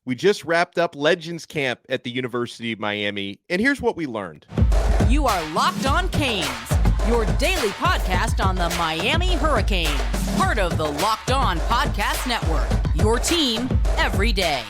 We just wrapped up Legends Camp at the University of Miami, and here's what we learned. You are Locked On Canes, your daily podcast on the Miami Hurricanes, part of the Locked On Podcast Network, your team every day.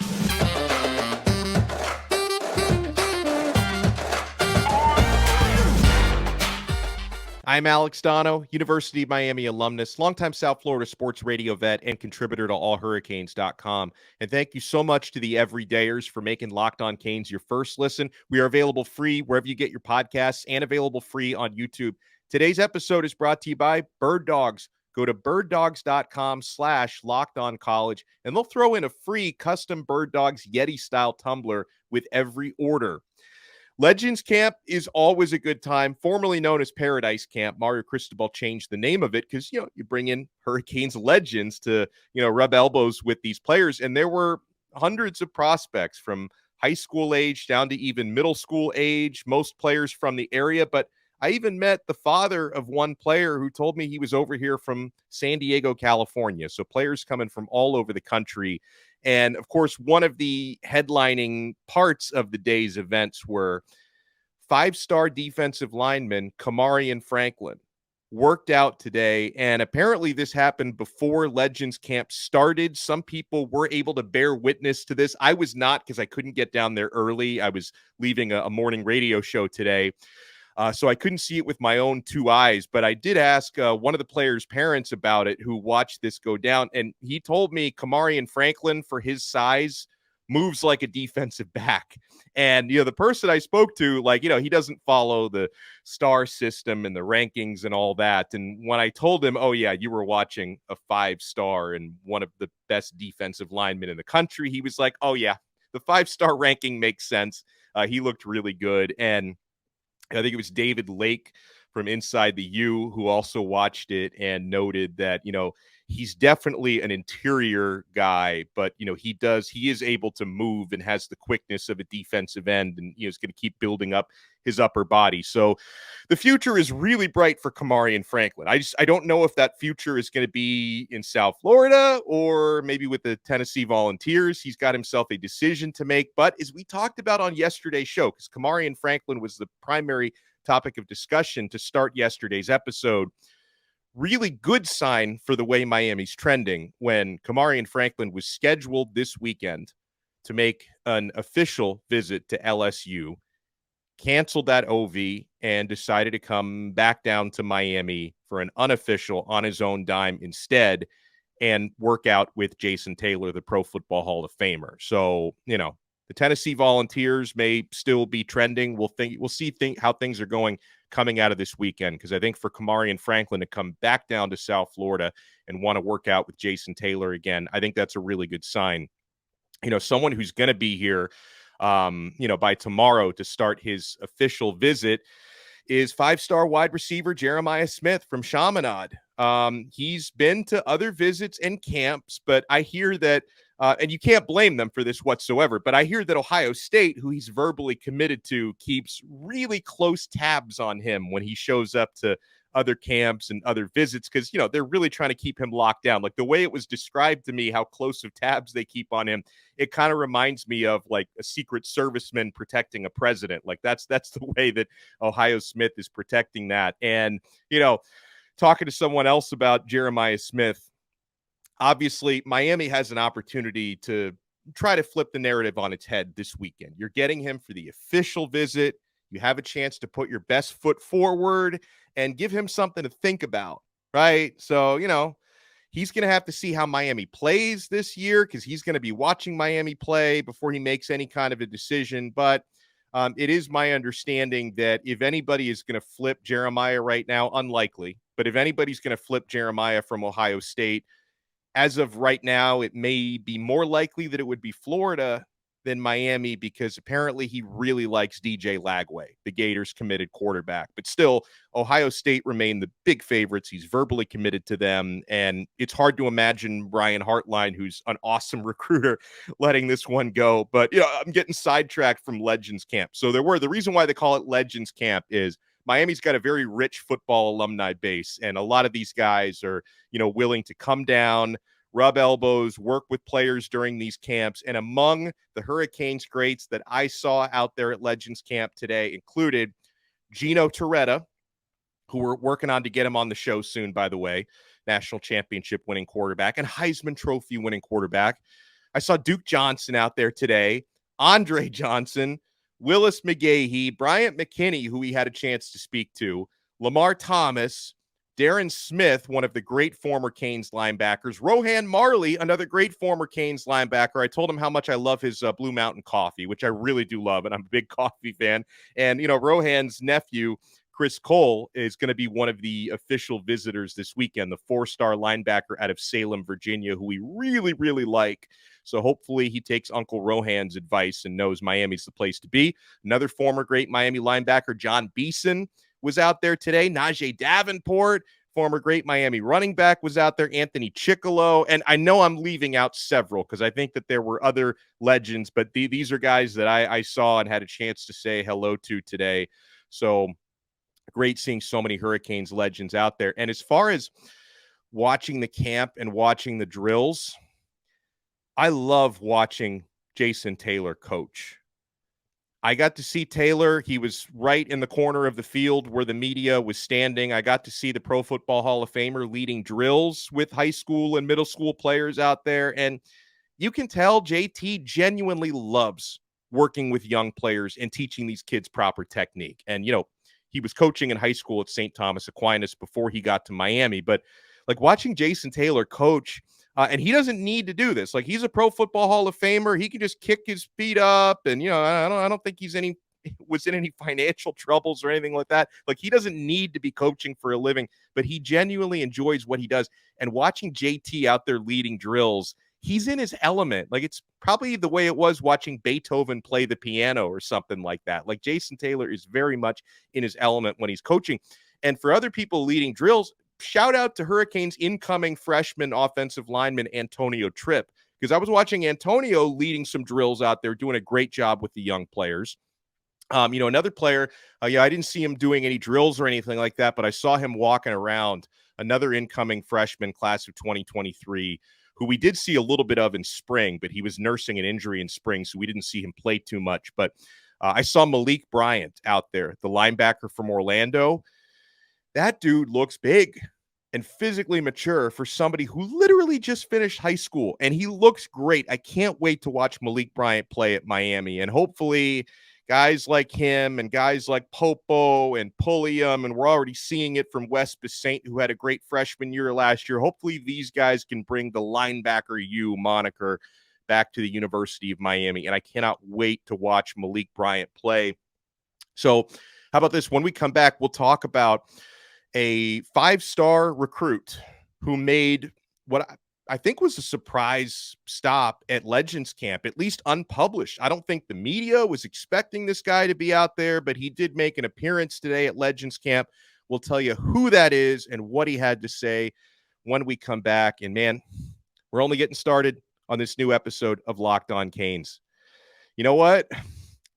I'm Alex Donno, University of Miami alumnus, longtime South Florida sports radio vet, and contributor to allhurricanes.com. And thank you so much to the everydayers for making Locked On Canes your first listen. We are available free wherever you get your podcasts and available free on YouTube. Today's episode is brought to you by Bird Dogs. Go to birddogs.com/lockedoncollege, and they'll throw in a free custom Bird Dogs Yeti-style tumbler with every order. Legends Camp is always a good time, formerly known as Paradise Camp. Mario Cristobal changed the name of it because, you bring in Hurricanes legends to, rub elbows with these players. And there were hundreds of prospects from high school age down to even middle school age, most players from the area. But I even met the father of one player who told me he was over here from San Diego, California. So players coming from all over the country. And, of course, one of the headlining parts of the day's events were five-star defensive lineman Kamarion Franklin worked out today. And apparently this happened before Legends Camp started. Some people were able to bear witness to this. I was not, because I couldn't get down there early. I was leaving a morning radio show today. So I couldn't see it with my own two eyes, but I did ask one of the players' parents about it who watched this go down. And he told me Kamarion Franklin, for his size, moves like a defensive back. And, the person I spoke to, he doesn't follow the star system and the rankings and all that. And when I told him, oh, yeah, you were watching a 5-star and one of the best defensive linemen in the country, he was like, oh, yeah, the 5-star ranking makes sense. He looked really good. And I think it was David Lake from Inside the U who also watched it and noted that, he's definitely an interior guy, but, he is able to move and has the quickness of a defensive end, and is going to keep building up his upper body. So the future is really bright for Kamari Franklin. I don't know if that future is going to be in South Florida or maybe with the Tennessee Volunteers. He's got himself a decision to make. But as we talked about on yesterday's show, because Kamari Franklin was the primary topic of discussion to start yesterday's episode, really good sign for the way Miami's trending when Kamari Franklin was scheduled this weekend to make an official visit to LSU, canceled that OV, and decided to come back down to Miami for an unofficial on his own dime instead and work out with Jason Taylor, the Pro Football Hall of Famer. So, the Tennessee Volunteers may still be trending. We'll see how things are going coming out of this weekend, because I think for Kamari Franklin to come back down to South Florida and want to work out with Jason Taylor again, I think that's a really good sign. Someone who's going to be here by tomorrow to start his official visit is 5-star wide receiver Jeremiah Smith from Chaminade. He's been to other visits and camps, but I hear that, and you can't blame them for this whatsoever, but I hear that Ohio State, who he's verbally committed to, keeps really close tabs on him when he shows up to other camps and other visits, because, they're really trying to keep him locked down. Like the way it was described to me, how close of tabs they keep on him, it kind of reminds me of like a Secret Serviceman protecting a president. Like that's the way that Ohio Smith is protecting that. And, talking to someone else about Jeremiah Smith, obviously Miami has an opportunity to try to flip the narrative on its head this weekend. You're getting him for the official visit. You have a chance to put your best foot forward and give him something to think about, right? So, he's going to have to see how Miami plays this year, because he's going to be watching Miami play before he makes any kind of a decision. But it is my understanding that if anybody is going to flip Jeremiah right now, unlikely, but if anybody's going to flip Jeremiah from Ohio State, as of right now, it may be more likely that it would be Florida than Miami, because apparently he really likes DJ Lagway, the Gators' committed quarterback. But still, Ohio State remain the big favorites. He's verbally committed to them, and it's hard to imagine Brian Hartline, who's an awesome recruiter, letting this one go. But, I'm getting sidetracked from Legends Camp. So the reason why they call it Legends Camp is Miami's got a very rich football alumni base, and a lot of these guys are, willing to come down, rub elbows, work with players during these camps. And among the Hurricanes greats that I saw out there at Legends Camp today included Gino Toretta, who we're working on to get him on the show soon, by the way, national championship winning quarterback and Heisman Trophy winning quarterback. I saw Duke Johnson out there today, Andre Johnson, Willis McGahee, Bryant McKinnie, who we had a chance to speak to, Lamar Thomas, Darren Smith, one of the great former Canes linebackers, Rohan Marley, another great former Canes linebacker. I told him how much I love his Blue Mountain coffee, which I really do love, and I'm a big coffee fan. And, you know, Rohan's nephew, Chris Cole, is going to be one of the official visitors this weekend, the 4-star linebacker out of Salem, Virginia, who we really, really like. So hopefully he takes Uncle Rohan's advice and knows Miami's the place to be. Another former great Miami linebacker, John Beeson, was out there today. Najee Davenport, former great Miami running back, was out there. Anthony Chickolo. And I know I'm leaving out several because I think that there were other legends, but these are guys that I saw and had a chance to say hello to today. So great seeing so many Hurricanes legends out there. And as far as watching the camp and watching the drills, I love watching Jason Taylor coach. I got to see Taylor. He was right in the corner of the field where the media was standing. I got to see the Pro Football Hall of Famer leading drills with high school and middle school players out there. And you can tell JT genuinely loves working with young players and teaching these kids proper technique. And, you know, he was coaching in high school at St. Thomas Aquinas before he got to Miami. But like watching Jason Taylor coach, and he doesn't need to do this. Like, he's a Pro Football Hall of Famer. He can just kick his feet up, and you know, I don't think was in any financial troubles or anything like that. Like, he doesn't need to be coaching for a living, but he genuinely enjoys what he does. And watching JT out there leading drills, he's in his element. Like, it's probably the way it was watching Beethoven play the piano or something like that. Like, Jason Taylor is very much in his element when he's coaching. And for other people leading drills, shout out to Hurricanes incoming freshman offensive lineman Antonio Tripp, because I was watching Antonio leading some drills out there, doing a great job with the young players. You know, another player, I didn't see him doing any drills or anything like that, but I saw him walking around, another incoming freshman, class of 2023, who we did see a little bit of in spring, but he was nursing an injury in spring, so we didn't see him play too much. But I saw Malik Bryant out there, the linebacker from Orlando. That dude looks big and physically mature for somebody who literally just finished high school, and he looks great. I can't wait to watch Malik Bryant play at Miami, and hopefully guys like him and guys like Popo and Pulliam, and we're already seeing it from West Basaint, who had a great freshman year last year. Hopefully these guys can bring the linebacker U moniker back to the University of Miami, and I cannot wait to watch Malik Bryant play. So how about this? When we come back, we'll talk about a 5-star recruit who made what I think was a surprise stop at Legends Camp, at least unpublished. I don't think the media was expecting this guy to be out there, but he did make an appearance today at Legends Camp. We'll tell you who that is and what he had to say when we come back. And man, we're only getting started on this new episode of Locked On Canes. You know what?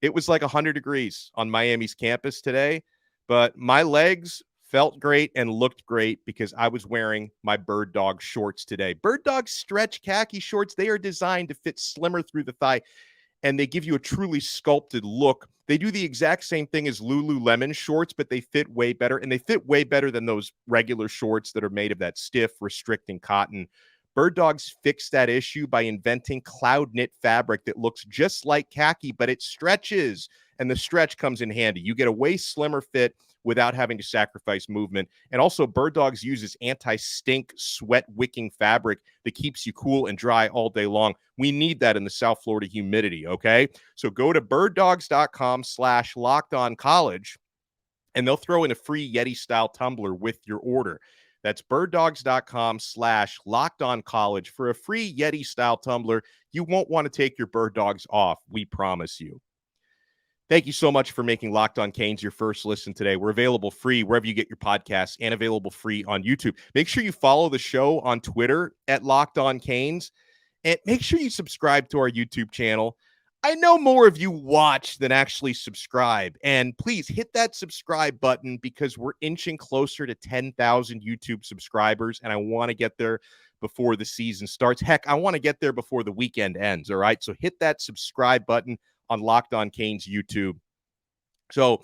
It was like 100 degrees on Miami's campus today, but my legs felt great and looked great because I was wearing my Bird Dog shorts today. Bird Dog stretch khaki shorts, they are designed to fit slimmer through the thigh, and they give you a truly sculpted look. They do the exact same thing as Lululemon shorts, but they fit way better, and they fit way better than those regular shorts that are made of that stiff, restricting cotton. Bird Dogs fixed that issue by inventing cloud knit fabric that looks just like khaki, but it stretches, and the stretch comes in handy. You get a way slimmer fit without having to sacrifice movement. And also, Bird Dogs uses anti-stink, sweat-wicking fabric that keeps you cool and dry all day long. We need that in the South Florida humidity, okay? So go to birddogs.com/lockedoncollege, and they'll throw in a free Yeti-style tumbler with your order. That's birddogs.com/lockedoncollege for a free Yeti-style tumbler. You won't want to take your Bird Dogs off, we promise you. Thank you so much for making Locked On Canes your first listen today. We're available free wherever you get your podcasts and available free on YouTube. Make sure you follow the show on Twitter at Locked On Canes, and make sure you subscribe to our YouTube channel. I know more of you watch than actually subscribe, and please hit that subscribe button because we're inching closer to 10,000 YouTube subscribers, and I want to get there before the season starts. Heck, I want to get there before the weekend ends. All right. So hit that subscribe button on Locked On Canes YouTube. So,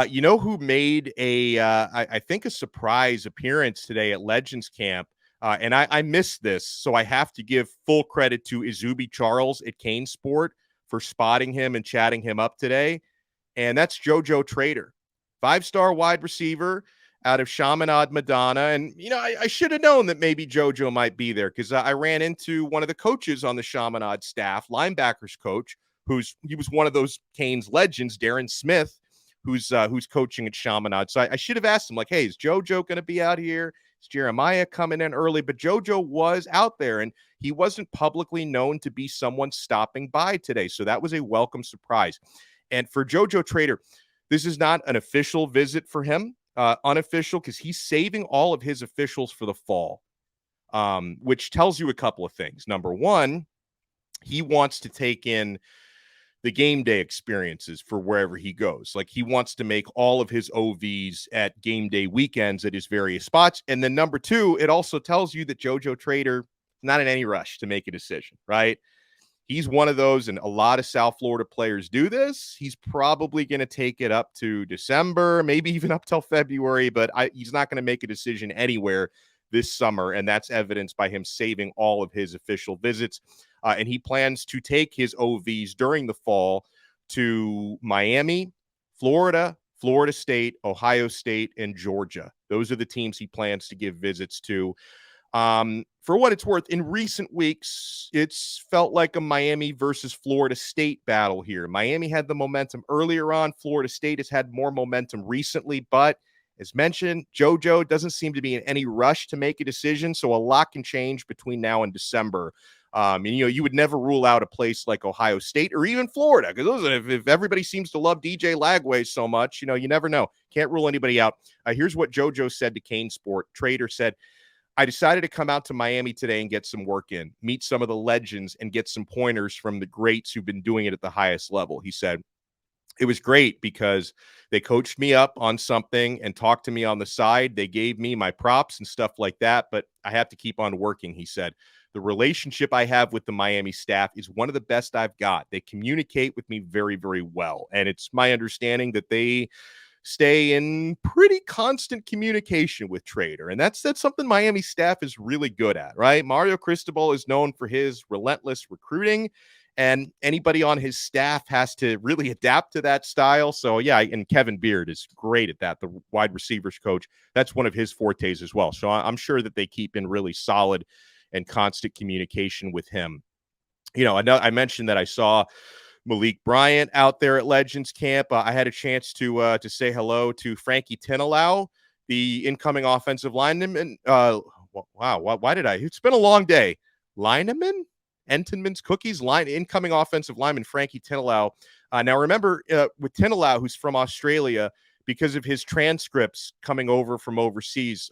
you know who made I think a surprise appearance today at Legends Camp? And I missed this, so I have to give full credit to Izubi Charles at Cane Sport for spotting him and chatting him up today. And that's JoJo Trader, 5-star wide receiver out of Chaminade-Madonna. And, you know, I should have known that maybe JoJo might be there because I ran into one of the coaches on the Chaminade staff, linebackers coach, he was one of those Canes legends, Darren Smith, who's coaching at Chaminade. So I should have asked him, like, hey, is JoJo going to be out here? Is Jeremiah coming in early? But JoJo was out there, and he wasn't publicly known to be someone stopping by today. So that was a welcome surprise. And for JoJo Trader, this is not an official visit for him, unofficial, because he's saving all of his officials for the fall, which tells you a couple of things. Number one, he wants to take in the game day experiences for wherever he goes. Like, he wants to make all of his OVs at game day weekends at his various spots. And then number two, it also tells you that JoJo Trader is not in any rush to make a decision, right? He's one of those, and a lot of South Florida players do this. He's probably going to take it up to December, maybe even up till February, but he's not going to make a decision anywhere this summer, and that's evidenced by him saving all of his official visits. And he plans to take his OVs during the fall to Miami, Florida, Florida State, Ohio State, and Georgia. Those are the teams he plans to give visits to. For what it's worth, in recent weeks, it's felt like a Miami versus Florida State battle here. Miami had the momentum earlier on. Florida State has had more momentum recently, but as mentioned, JoJo doesn't seem to be in any rush to make a decision, so a lot can change between now and December. And, you know, you would never rule out a place like Ohio State or even Florida, because if everybody seems to love DJ Lagway so much, you know, you never know. Can't rule anybody out. Here's what JoJo said to Cane Sport. Trader said, I decided to come out to Miami today and get some work in, meet some of the legends, and get some pointers from the greats who've been doing it at the highest level. He said, it was great because they coached me up on something and talked to me on the side. They gave me my props and stuff like that, but I have to keep on working, he said. The relationship I have with the Miami staff is one of the best I've got. They communicate with me very, very well. And it's my understanding that they stay in pretty constant communication with Trader. And that's something Miami staff is really good at, right? Mario Cristobal is known for his relentless recruiting, and anybody on his staff has to really adapt to that style. So, yeah, and Kevin Beard is great at that, the wide receivers coach. That's one of his fortes as well. So I'm sure that they keep in really solid and constant communication with him. You know, I mentioned that I saw Malik Bryant out there at Legends Camp. I had a chance to say hello to Frankie Tinalau, the incoming offensive lineman. Wow, why did I? It's been a long day. Lineman? Entenmann's Cookies, incoming offensive lineman Frankie Tinalau. Now, remember, with Tinalau, who's from Australia, because of his transcripts coming over from overseas,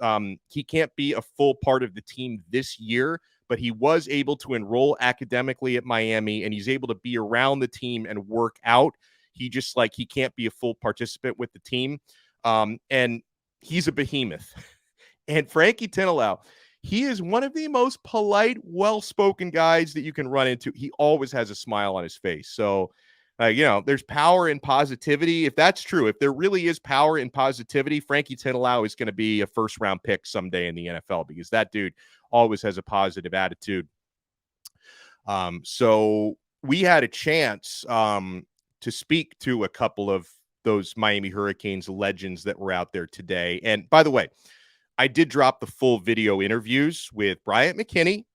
he can't be a full part of the team this year, but he was able to enroll academically at Miami, and he's able to be around the team and work out. He can't be a full participant with the team. And he's a behemoth. And Frankie Tinalau, he is one of the most polite, well-spoken guys that you can run into. He always has a smile on his face. So, you know, there's power in positivity. If that's true, if there really is power in positivity, Frankie Tinalau is going to be a first-round pick someday in the NFL, because that dude always has a positive attitude. So we had a chance to speak to a couple of those Miami Hurricanes legends that were out there today. And by the way, I did drop the full video interviews with Bryant McKinnie,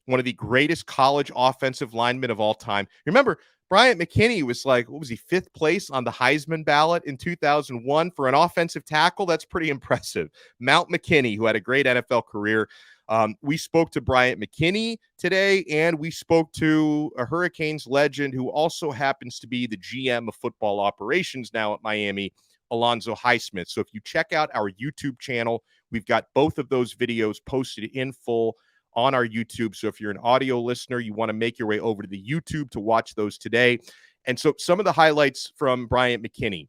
one of the greatest college offensive linemen of all time. Remember, Bryant McKinnie was like, what was he, 5th place on the Heisman ballot in 2001 for an offensive tackle? That's pretty impressive. Mount McKinnie, who had a great NFL career. We spoke to Bryant McKinnie today, and we spoke to a Hurricanes legend who also happens to be the GM of football operations now at Miami, Alonzo Highsmith. So if you check out our YouTube channel, we've got both of those videos posted in full on our YouTube. So if you're an audio listener, you want to make your way over to the YouTube to watch those today. And so some of the highlights from Bryant McKinnie.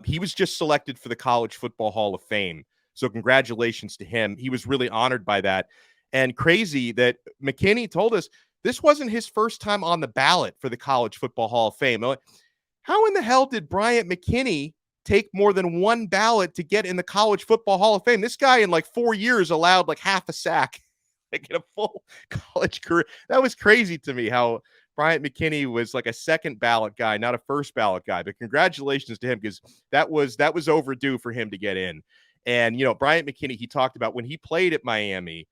He was just selected for the College Football Hall of Fame. So congratulations to him. He was really honored by that. And crazy that McKinnie told us this wasn't his first time on the ballot for the College Football Hall of Fame. How in the hell did Bryant McKinnie take more than one ballot to get in the College Football Hall of Fame? This guy in like 4 years allowed like half a sack, like in a full college career. That was crazy to me how Bryant McKinnie was like a second ballot guy, not a first ballot guy. But congratulations to him, because that was overdue for him to get in. And, Bryant McKinnie, he talked about when he played at Miami,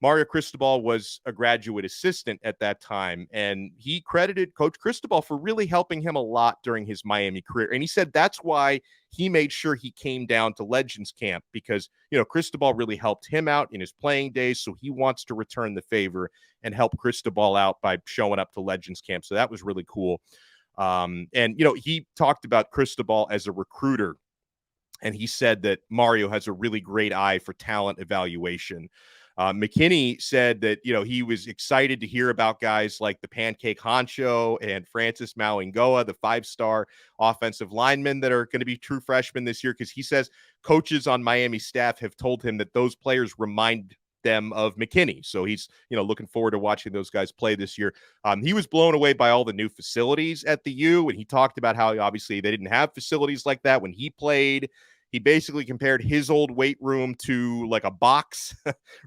Mario Cristobal was a graduate assistant at that time, and he credited Coach Cristobal for really helping him a lot during his Miami career. And he said that's why he made sure he came down to Legends Camp, because, Cristobal really helped him out in his playing days. So he wants to return the favor and help Cristobal out by showing up to Legends Camp. So that was really cool. And, he talked about Cristobal as a recruiter, and he said that Mario has a really great eye for talent evaluation. McKinnie said that, he was excited to hear about guys like the Pancake Honcho and Francis Mauingoa, the 5-star offensive linemen that are going to be true freshmen this year, because he says coaches on Miami staff have told him that those players remind them of McKinnie. So he's, looking forward to watching those guys play this year. He was blown away by all the new facilities at the U, and he talked about how obviously they didn't have facilities like that when he played. He basically compared his old weight room to like a box,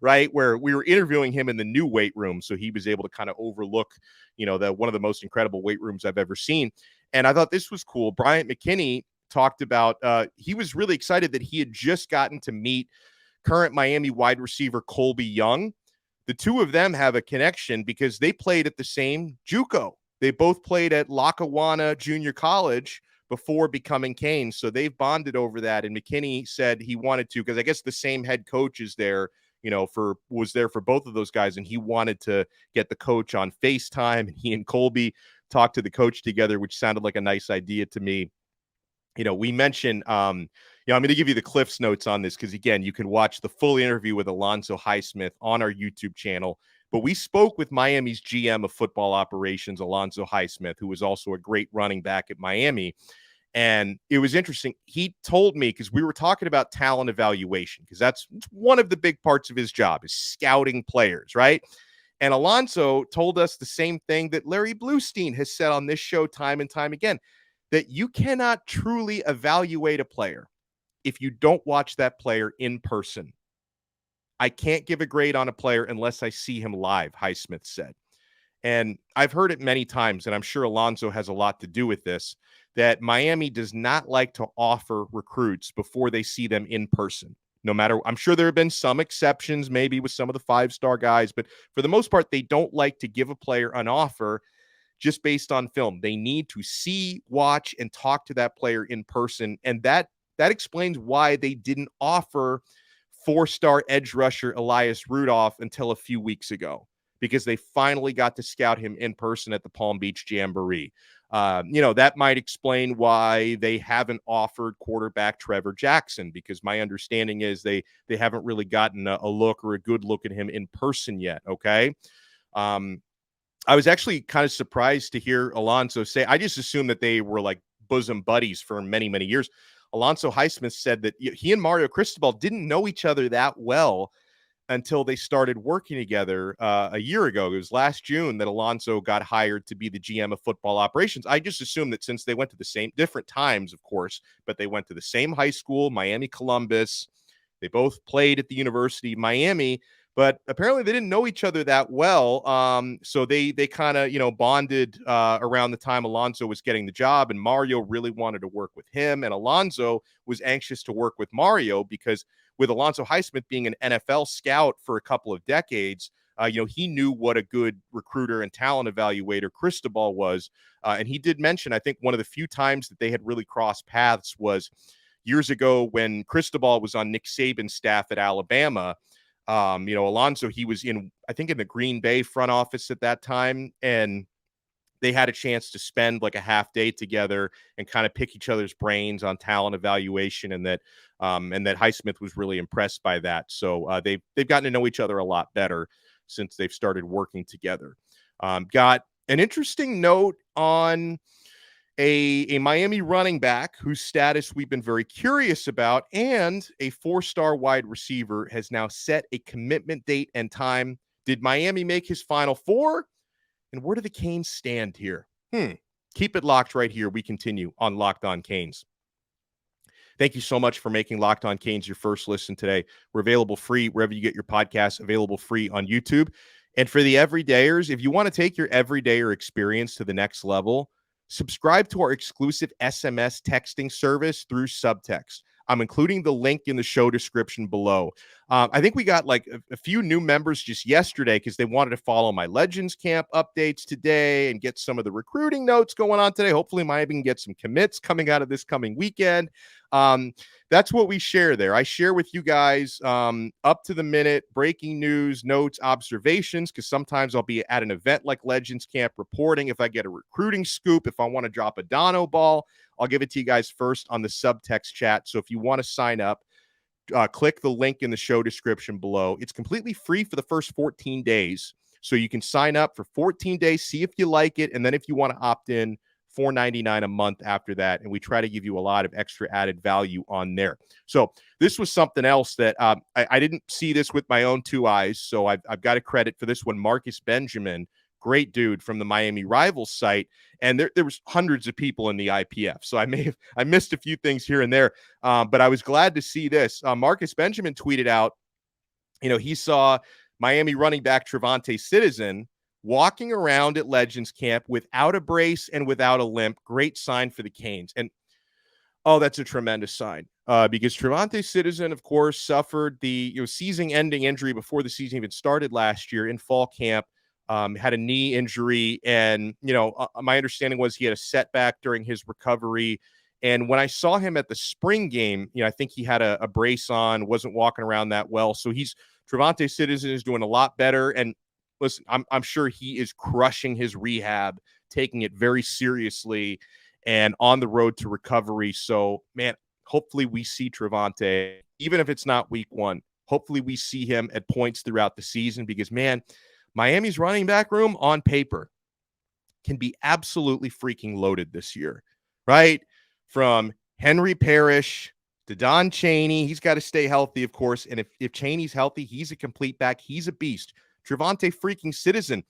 right? Where we were interviewing him in the new weight room. So he was able to kind of overlook, one of the most incredible weight rooms I've ever seen. And I thought this was cool. Bryant McKinnie talked about, he was really excited that he had just gotten to meet current Miami wide receiver Colby Young. The two of them have a connection because they played at the same JUCO. They both played at Lackawanna Junior College before becoming Canes. So they've bonded over that. And McKinnie said he wanted to, because I guess the same head coach is there, was there for both of those guys. And he wanted to get the coach on FaceTime. And he and Colby talked to the coach together, which sounded like a nice idea to me. We mentioned, I'm going to give you the Cliff's notes on this, because again, you can watch the full interview with Alonzo Highsmith on our YouTube channel. But we spoke with Miami's GM of football operations, Alonzo Highsmith, who was also a great running back at Miami. And it was interesting. He told me, because we were talking about talent evaluation, because that's one of the big parts of his job is scouting players, right? And Alonzo told us the same thing that Larry Bluestein has said on this show time and time again, that you cannot truly evaluate a player if you don't watch that player in person. I can't give a grade on a player unless I see him live, Highsmith said. And I've heard it many times, and I'm sure Alonzo has a lot to do with this, that Miami does not like to offer recruits before they see them in person. No matter, I'm sure there have been some exceptions, maybe with some of the 5-star guys, but for the most part, they don't like to give a player an offer just based on film. They need to see, watch, and talk to that player in person. And that explains why they didn't offer 4-star edge rusher Elias Rudolph until a few weeks ago, because they finally got to scout him in person at the Palm Beach Jamboree. That might explain why they haven't offered quarterback Trevor Jackson, because my understanding is they haven't really gotten a look or a good look at him in person yet. Okay. I was actually kind of surprised to hear Alonzo say, I just assumed that they were like bosom buddies for many, many years. Alonzo Highsmith said that he and Mario Cristobal didn't know each other that well until they started working together a year ago. It was last June that Alonzo got hired to be the GM of football operations. I just assumed that since they went to the same, different times, of course, but they went to the same high school, Miami Columbus. They both played at the University of Miami, but apparently they didn't know each other that well. So they kind of, bonded around the time Alonzo was getting the job, and Mario really wanted to work with him. And Alonzo was anxious to work with Mario because with Alonzo Highsmith being an NFL scout for a couple of decades, he knew what a good recruiter and talent evaluator Cristobal was. And he did mention, I think one of the few times that they had really crossed paths was years ago when Cristobal was on Nick Saban's staff at Alabama. Alonzo, he was in the Green Bay front office at that time, and they had a chance to spend like a half day together and kind of pick each other's brains on talent evaluation, and that Highsmith was really impressed by that. So they've gotten to know each other a lot better since they've started working together. Got an interesting note on a Miami running back whose status we've been very curious about, and a 4-star wide receiver has now set a commitment date and time. Did Miami make his Final Four? And where do the Canes stand here? Keep it locked right here. We continue on Locked On Canes. Thank you so much for making Locked On Canes your first listen today. We're available free wherever you get your podcasts, available free on YouTube. And for the everydayers, if you want to take your everydayer experience to the next level, subscribe to our exclusive SMS texting service through Subtext. I'm including the link in the show description below. I think we got like a few new members just yesterday because they wanted to follow my Legends Camp updates today and get some of the recruiting notes going on today. Hopefully, Miami can get some commits coming out of this coming weekend. That's what we share there. I share with you guys up to the minute breaking news, notes, observations, because sometimes I'll be at an event like Legends Camp reporting. If I get a recruiting scoop, if I want to drop a Donno ball, I'll give it to you guys first on the subtext chat. So if you want to sign up, click the link in the show description below. It's completely free for the first 14 days. So you can sign up for 14 days, see if you like it. And then if you want to opt in, $4.99 a month after that. And we try to give you a lot of extra added value on there. So this was something else that I didn't see this with my own two eyes. So I've got a credit for this one. Marcus Benjamin, great dude from the Miami Rivals site. And there was hundreds of people in the IPF. So I missed a few things here and there. But I was glad to see this. Marcus Benjamin tweeted out, he saw Miami running back Trevante Citizen walking around at Legends Camp without a brace and without a limp. Great sign for the Canes. And, that's a tremendous sign because Trevante Citizen, of course, suffered the season-ending injury before the season even started last year in fall camp, had a knee injury. And, my understanding was he had a setback during his recovery. And when I saw him at the spring game, I think he had a brace on, wasn't walking around that well. So Trevante Citizen is doing a lot better. And listen, I'm sure he is crushing his rehab, taking it very seriously and on the road to recovery. So, man, hopefully we see Trevante, even if it's not week one, hopefully we see him at points throughout the season because, man, Miami's running back room on paper can be absolutely freaking loaded this year, right? From Henry Parrish to Don Chaney. He's got to stay healthy, of course. And if Chaney's healthy, he's a complete back. He's a beast. Trevante freaking Citizen.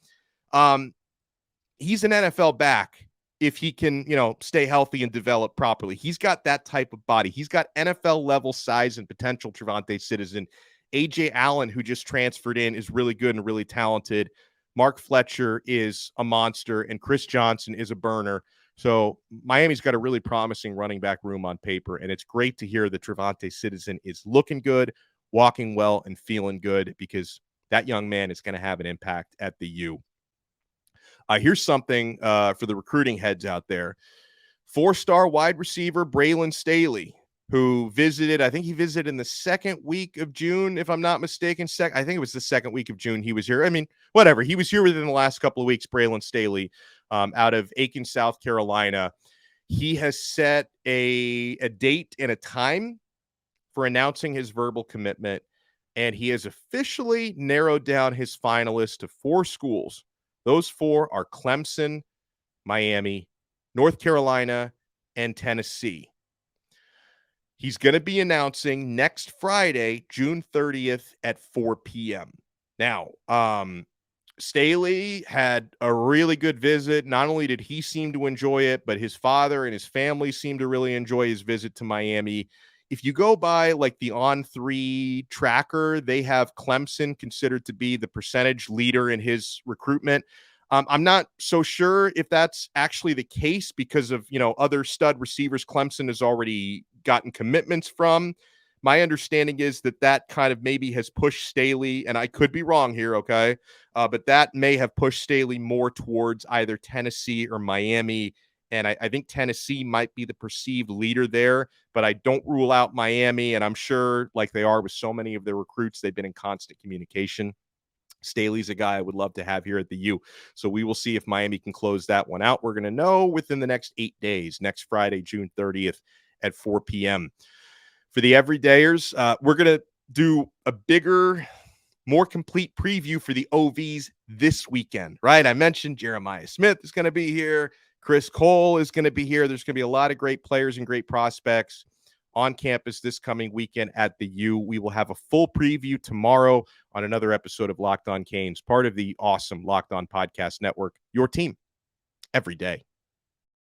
He's an NFL back if he can, stay healthy and develop properly. He's got that type of body. He's got NFL level size and potential. Trevante Citizen. AJ Allen, who just transferred in, is really good and really talented. Mark Fletcher is a monster, and Chris Johnson is a burner. So Miami's got a really promising running back room on paper, and it's great to hear that Trevante Citizen is looking good, walking well, and feeling good because that young man is going to have an impact at the U. Here's something for the recruiting heads out there. 4-star wide receiver Braylon Staley, who visited, I think he visited in the second week of June, if I'm not mistaken. I think it was the second week of June he was here. I mean, whatever. He was here within the last couple of weeks, Braylon Staley, out of Aiken, South Carolina. He has set a date and a time for announcing his verbal commitment, and he has officially narrowed down his finalists to 4 schools. Those 4 are Clemson, Miami, North Carolina, and Tennessee. He's going to be announcing next Friday, June 30th at 4 p.m. Now, Staley had a really good visit. Not only did he seem to enjoy it, but his father and his family seemed to really enjoy his visit to Miami. If you go by like the On3 tracker, they have Clemson considered to be the percentage leader in his recruitment. I'm not so sure if that's actually the case because of, other stud receivers Clemson has already gotten commitments from. My understanding is that kind of maybe has pushed Staley, and I could be wrong here, okay? But that may have pushed Staley more towards either Tennessee or Miami. And I think Tennessee might be the perceived leader there, but I don't rule out Miami. And I'm sure, like they are with so many of their recruits, they've been in constant communication. Staley's a guy I would love to have here at the U. So we will see if Miami can close that one out. We're going to know within the next 8 days, next Friday, June 30th at 4 p.m. For the everydayers, we're going to do a bigger, more complete preview for the OVs this weekend, right? I mentioned Jeremiah Smith is going to be here. Chris Cole is going to be here. There's going to be a lot of great players and great prospects on campus this coming weekend at the U. We will have a full preview tomorrow on another episode of Locked On Canes, part of the awesome Locked On Podcast Network, your team every day.